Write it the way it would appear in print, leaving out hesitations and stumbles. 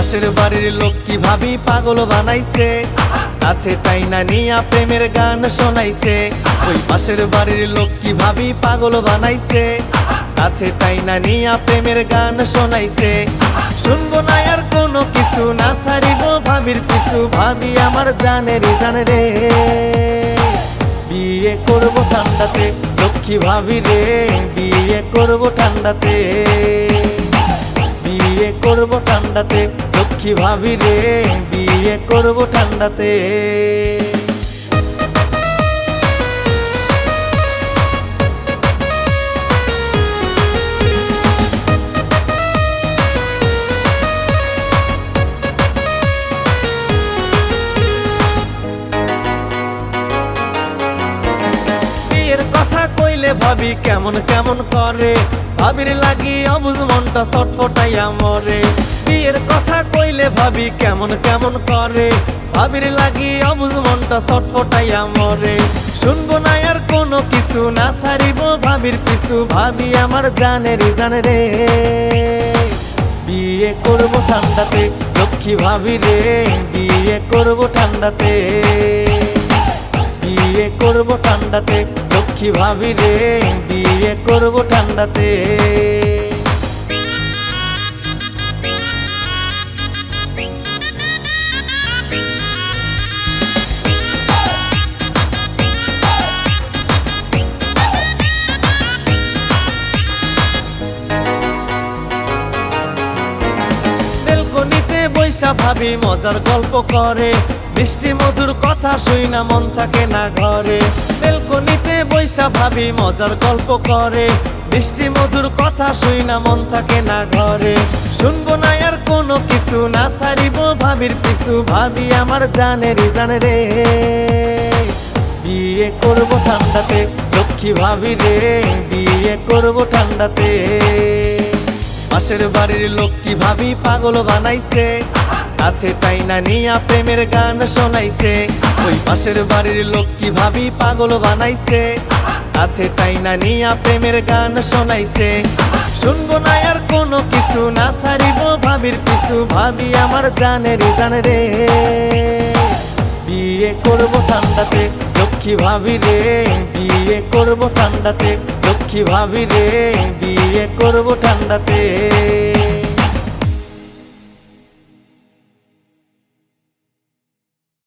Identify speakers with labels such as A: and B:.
A: পাশের বাড়ির লোক কি ভাবি পাগল বানাইছে, কাছে টাইনা নিয়া প্রেমের গান শোনাইছে। ওই পাশের বাড়ির লোক কি ভাবি পাগল বানাইছে, কাছে টাইনা নিয়া প্রেমের গান শোনাইছে। শুনবো না আর কোনো কিছু, না ছাড়িব ভাবির পিছু, ভাবি আমার জানে রে। বিয়ে করবো ঠান্ডাতে লক্ষ্মী ভাবি রে, বিয়ে করবো ঠান্ডাতে, বিয়ে করবো ঠান্ডাতে লক্ষ্মী ভাবি রে, বিয়ে করবো ঠান্ডাতে। বিয়ের কথা কইলে ভাবি কেমন কেমন করে, ভাবির লাগি অবুঝ মনটা ছটফটাইয়া মরে। বিয়ের কথা কইলে ভাবি কেমন কেমন করে, ভাবির লাগি অবুঝ মনটা ছটফটাইয়া মরে। শুনবো না আর কোনো কিছু, না ছাড়িব ভাবির পিছু, ভাবি আমার জানে রে। বিয়ে করবো ঠান্ডাতে লক্ষ্মী ভাবি রে, বিয়ে করবো ঠান্ডাতে, বিয়ে করবো ঠান্ডাতে লক্ষ্মী ভাবি রে, বিয়ে করবো ঠান্ডাতে। বেলকনিতে বৈশা ভাবি মজার গল্প করে, মিষ্টি মধুর কথা শুইনা মন থাকে না ঘরে। বেলকনিতে বৈশা ভাবি মজার গল্প করে, মিষ্টি মধুর কথা শুইনা মন থাকে না ঘরে। শুনবো না আর কোনো কিছু, না ছাড়িব ভাবির পিছু, ভাবি আমার জানে রে। বিয়ে করবো ঠান্ডাতে লক্ষ্মী ভাবি রে, বিয়ে করবো ঠান্ডাতে। পাশের বাড়ির লোক কি ভাবি পাগল বানাইছে, কাছে টাইনা নিয়া প্রেমের গান শোনাইছে। ওই পাশের বাড়ির লোক কি ভাবি পাগল বানাইছে, কাছে টাইনা নিয়া প্রেমের গান শোনাইছে। শুনবো না আর কোনো কিছু, না ছাড়িব ভাবির পিছু, ভাবি আমার জানে রে। বিয়ে করবো ঠান্ডাতে লক্ষ্মী ভাবি রে, বিয়ে করবো ঠান্ডাতে লক্ষ্মী ভাবি রে, বিয়ে করবো ঠান্ডাতে।